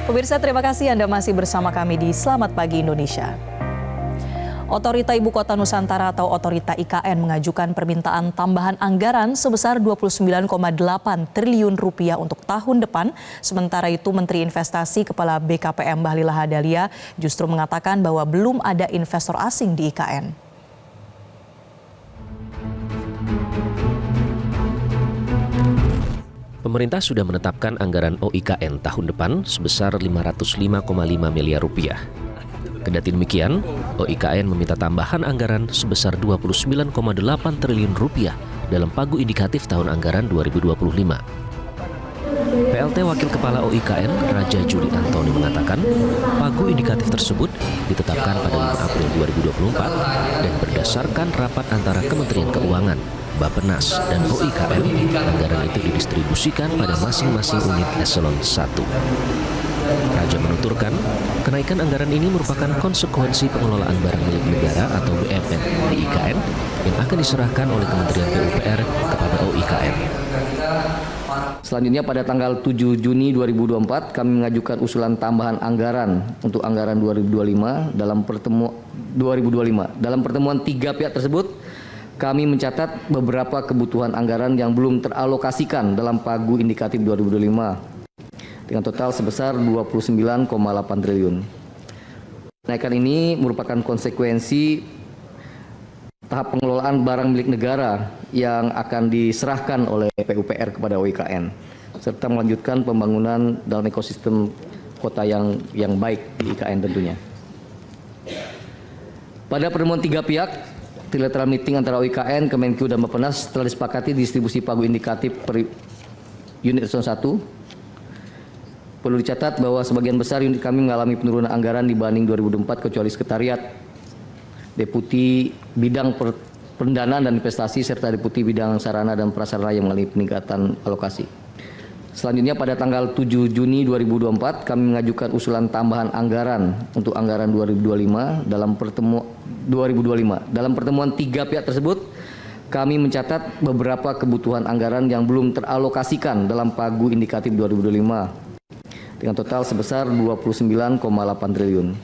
Pemirsa, terima kasih Anda masih bersama kami di Selamat Pagi Indonesia. Otorita Ibu Kota Nusantara atau Otorita IKN mengajukan permintaan tambahan anggaran sebesar 29,8 triliun rupiah untuk tahun depan. Sementara itu Menteri Investasi Kepala BKPM Bahlil Lahadalia justru mengatakan bahwa belum ada investor asing di IKN. Pemerintah sudah menetapkan anggaran OIKN tahun depan sebesar 505,5 miliar rupiah. Kendati demikian, OIKN meminta tambahan anggaran sebesar 29,8 triliun rupiah dalam pagu indikatif tahun anggaran 2025. PLT Wakil Kepala OIKN Raja Juli Antoni mengatakan, pagu indikatif tersebut ditetapkan pada 5 April 2024 dan berdasarkan rapat antara Kementerian Keuangan, Bappenas, dan OIKN, anggaran itu didistribusikan pada masing-masing unit eselon 1. Raja menuturkan, kenaikan anggaran ini merupakan konsekuensi pengelolaan barang milik negara atau BMN di IKN yang akan diserahkan oleh Kementerian PUPR kepada OIKN. Selanjutnya pada tanggal 7 Juni 2024 kami mengajukan usulan tambahan anggaran untuk anggaran 2025 dalam pertemuan tiga pihak tersebut. Kami mencatat beberapa kebutuhan anggaran yang belum teralokasikan dalam pagu indikatif 2025 dengan total sebesar 29,8 triliun. Kenaikan ini merupakan konsekuensi tahap pengelolaan barang milik negara yang akan diserahkan oleh PUPR kepada OIKN, serta melanjutkan pembangunan dalam ekosistem kota yang baik di IKN tentunya. Pada pertemuan tiga pihak, trilateral meeting antara OIKN, Kemenkeu, dan Bappenas telah disepakati distribusi pagu indikatif per unit eselon 1. Perlu dicatat bahwa sebagian besar unit kami mengalami penurunan anggaran dibanding 2024 kecuali sekretariat, deputi bidang pendanaan dan investasi, serta deputi bidang sarana dan prasarana yang mengalami peningkatan alokasi. Selanjutnya pada tanggal 7 Juni 2024 kami mengajukan usulan tambahan anggaran untuk anggaran 2025 dalam pertemuan tiga pihak tersebut. Kami mencatat beberapa kebutuhan anggaran yang belum teralokasikan dalam pagu indikatif 2025 dengan total sebesar 29,8 triliun.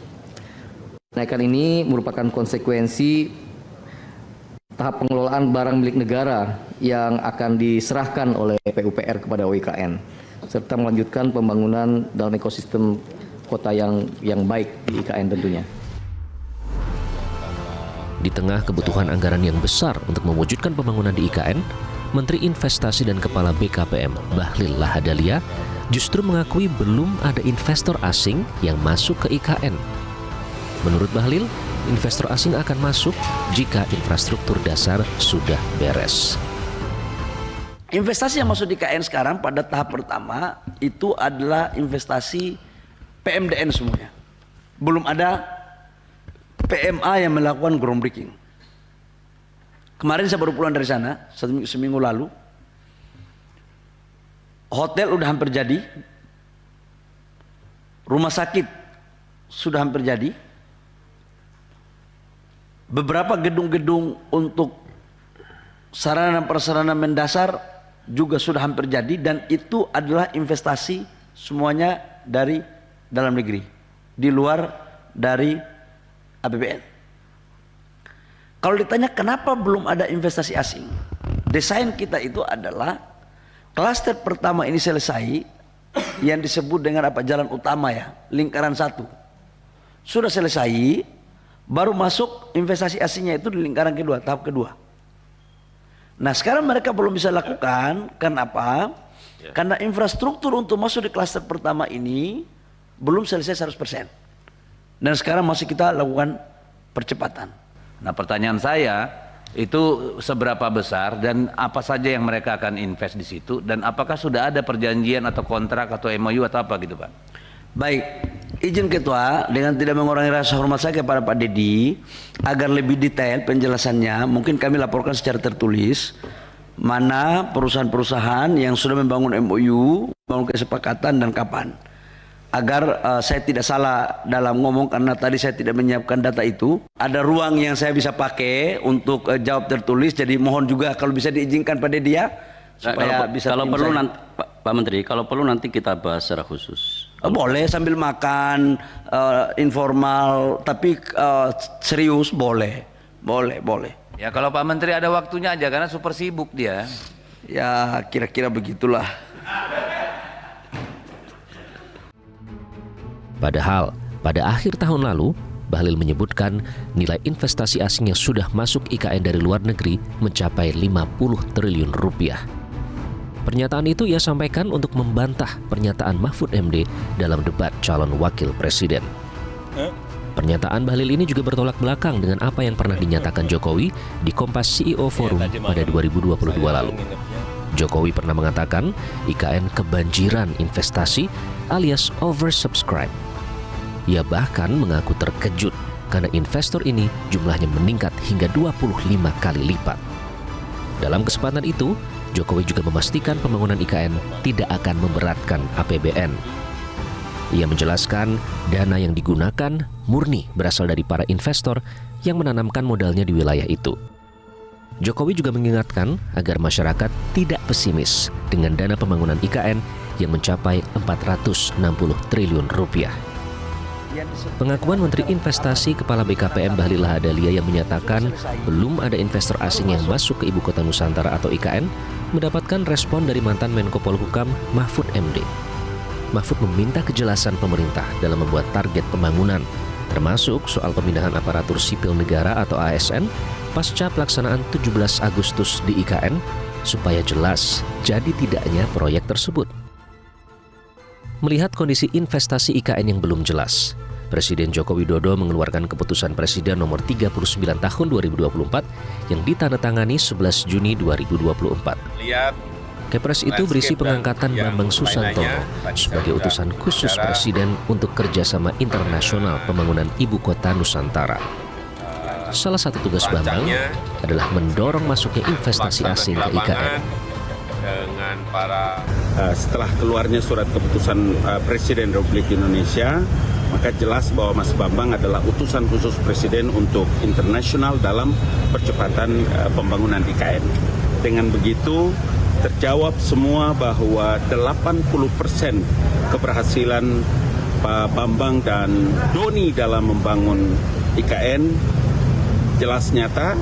Kenaikan ini merupakan konsekuensi tahap pengelolaan barang milik negara yang akan diserahkan oleh PUPR kepada OIKN, serta melanjutkan pembangunan dalam ekosistem kota yang baik di IKN tentunya. Di tengah kebutuhan anggaran yang besar untuk mewujudkan pembangunan di IKN, Menteri Investasi dan Kepala BKPM Bahlil Lahadalia justru mengakui belum ada investor asing yang masuk ke IKN. Menurut Bahlil, investor asing akan masuk jika infrastruktur dasar sudah beres. Investasi yang masuk di IKN sekarang pada tahap pertama itu adalah investasi PMDN semuanya. Belum ada PMA yang melakukan groundbreaking. Kemarin saya baru pulang dari sana, seminggu lalu. Hotel udah hampir jadi, rumah sakit sudah hampir jadi, beberapa gedung-gedung untuk sarana dan prasarana mendasar juga sudah hampir jadi, dan itu adalah investasi semuanya dari dalam negeri, di luar dari APBN. Kalau ditanya kenapa belum ada investasi asing, desain kita itu adalah klaster pertama ini selesai, yang disebut dengan jalan utama ya, lingkaran 1 sudah selesai, baru masuk investasi asingnya itu di lingkaran kedua, tahap kedua. Nah sekarang mereka belum bisa lakukan, kenapa? Karena infrastruktur untuk masuk di klaster pertama ini belum selesai 100%, dan sekarang masih kita lakukan percepatan. Nah pertanyaan saya, itu seberapa besar dan apa saja yang mereka akan invest di situ, dan apakah sudah ada perjanjian atau kontrak atau MOU atau apa gitu Pak? Baik, izin Ketua, dengan tidak mengurangi rasa hormat saya kepada Pak Dedi, agar lebih detail penjelasannya mungkin kami laporkan secara tertulis mana perusahaan-perusahaan yang sudah membangun MOU, membangun kesepakatan, dan kapan, agar saya tidak salah dalam ngomong, karena tadi saya tidak menyiapkan data itu. Ada ruang yang saya bisa pakai untuk jawab tertulis, jadi mohon juga kalau bisa diizinkan pada dia, supaya bisa kalau tim perlu saya. nanti Pak Menteri, kalau perlu nanti kita bahas secara khusus. Boleh sambil makan informal, tapi serius boleh. Ya kalau Pak Menteri ada waktunya aja karena super sibuk dia. Ya kira-kira begitulah. Padahal, pada akhir tahun lalu, Bahlil menyebutkan nilai investasi asing yang sudah masuk IKN dari luar negeri mencapai 50 triliun rupiah. Pernyataan itu ia sampaikan untuk membantah pernyataan Mahfud MD dalam debat calon wakil presiden. Pernyataan Bahlil ini juga bertolak belakang dengan apa yang pernah dinyatakan Jokowi di Kompas CEO Forum pada 2022 lalu. Jokowi pernah mengatakan IKN kebanjiran investasi alias oversubscribe. Ia bahkan mengaku terkejut karena investor ini jumlahnya meningkat hingga 25 kali lipat. Dalam kesempatan itu, Jokowi juga memastikan pembangunan IKN tidak akan memberatkan APBN. Ia menjelaskan dana yang digunakan murni berasal dari para investor yang menanamkan modalnya di wilayah itu. Jokowi juga mengingatkan agar masyarakat tidak pesimis dengan dana pembangunan IKN yang mencapai 460 triliun rupiah. Pengakuan Menteri Investasi Kepala BKPM Bahlil Lahadalia yang menyatakan belum ada investor asing yang masuk ke Ibu Kota Nusantara atau IKN mendapatkan respon dari mantan Menko Polhukam Mahfud MD. Mahfud meminta kejelasan pemerintah dalam membuat target pembangunan, termasuk soal pemindahan aparatur sipil negara atau ASN pasca pelaksanaan 17 Agustus di IKN supaya jelas jadi tidaknya proyek tersebut. Melihat kondisi investasi IKN yang belum jelas, Presiden Joko Widodo mengeluarkan keputusan Presiden nomor 39 tahun 2024 yang ditandatangani 11 Juni 2024. Kepres itu berisi pengangkatan Bambang Susantono sebagai utusan khusus Presiden untuk kerjasama internasional pembangunan Ibu Kota Nusantara. Salah satu tugas Bambang adalah mendorong masuknya investasi asing ke IKN. Setelah keluarnya surat keputusan Presiden Republik Indonesia, maka jelas bahwa Mas Bambang adalah utusan khusus Presiden untuk internasional dalam percepatan pembangunan IKN. Dengan begitu, terjawab semua bahwa 80% keberhasilan Pak Bambang dan Doni dalam membangun IKN jelas nyata,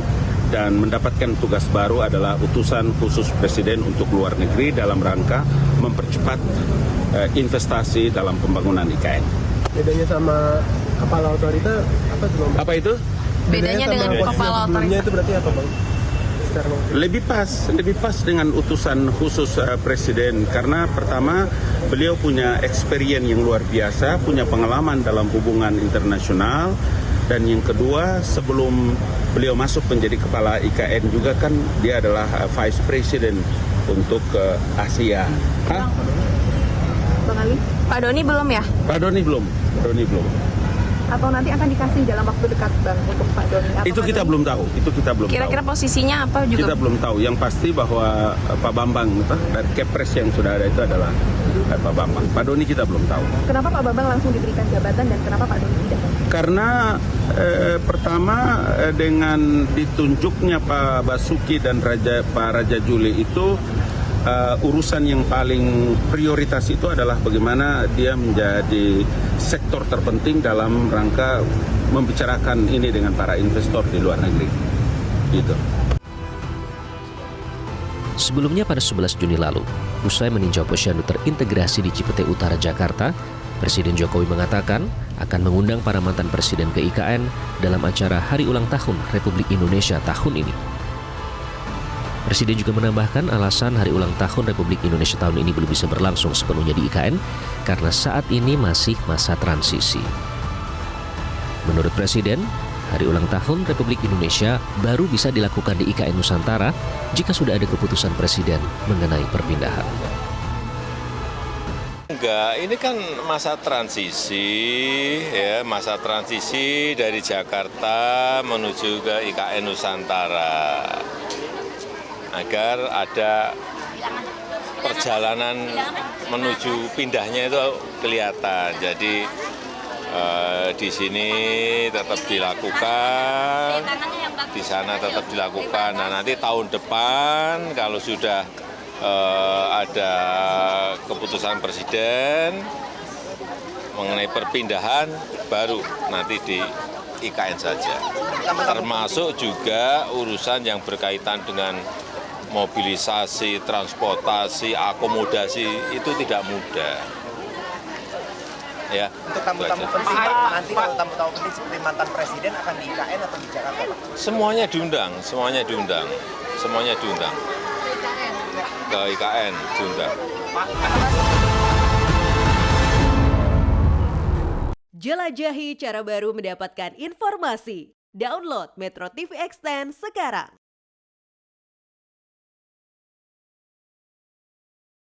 dan mendapatkan tugas baru adalah utusan khusus Presiden untuk luar negeri dalam rangka mempercepat investasi dalam pembangunan IKN. Bedanya sama kepala otorita apa tuh, Bang? Apa itu? Bedanya dengan kepala otorita itu berarti apa, Bang? Lebih pas dengan utusan khusus Presiden, karena pertama beliau punya experience yang luar biasa, punya pengalaman dalam hubungan internasional, dan yang kedua sebelum beliau masuk menjadi kepala IKN juga kan dia adalah Vice President untuk Asia. Bang Ali? Pak Doni belum ya? Pak Doni belum. Atau nanti akan dikasih dalam waktu dekat, Bang, untuk Pak Doni? Itu kita belum tahu. Kira-kira posisinya apa juga? Kita belum tahu. Yang pasti bahwa Pak Bambang dari Kepres yang sudah ada itu adalah Pak Bambang. Pak Doni kita belum tahu. Kenapa Pak Bambang langsung diberikan jabatan dan kenapa Pak Doni tidak? Karena pertama dengan ditunjuknya Pak Basuki dan Pak Raja Juli itu urusan yang paling prioritas itu adalah bagaimana dia menjadi sektor terpenting dalam rangka membicarakan ini dengan para investor di luar negeri. Gitu. Sebelumnya pada 11 Juni lalu, usai meninjau posyandu terintegrasi di Cipete Utara, Jakarta, Presiden Jokowi mengatakan akan mengundang para mantan presiden ke IKN dalam acara Hari Ulang Tahun Republik Indonesia tahun ini. Presiden juga menambahkan alasan Hari Ulang Tahun Republik Indonesia tahun ini belum bisa berlangsung sepenuhnya di IKN karena saat ini masih masa transisi. Menurut Presiden, Hari Ulang Tahun Republik Indonesia baru bisa dilakukan di IKN Nusantara jika sudah ada keputusan Presiden mengenai perpindahan. Enggak, ini kan masa transisi, ya, masa transisi dari Jakarta menuju ke IKN Nusantara. Agar ada perjalanan menuju pindahnya itu kelihatan. Jadi di sini tetap dilakukan, di sana tetap dilakukan. Nah nanti tahun depan kalau sudah ada keputusan presiden mengenai perpindahan, baru nanti di IKN saja. Termasuk juga urusan yang berkaitan dengan mobilisasi, transportasi, akomodasi, itu tidak mudah. Ya, untuk tamu-tamu penting Pak, nanti kalau tamu-tamu penting seperti mantan presiden akan di IKN atau di Jakarta Pak? semuanya diundang, semuanya diundang, semuanya diundang. Ke IKN diundang. Jelajahi cara baru mendapatkan informasi. Download Metro TV Extend sekarang.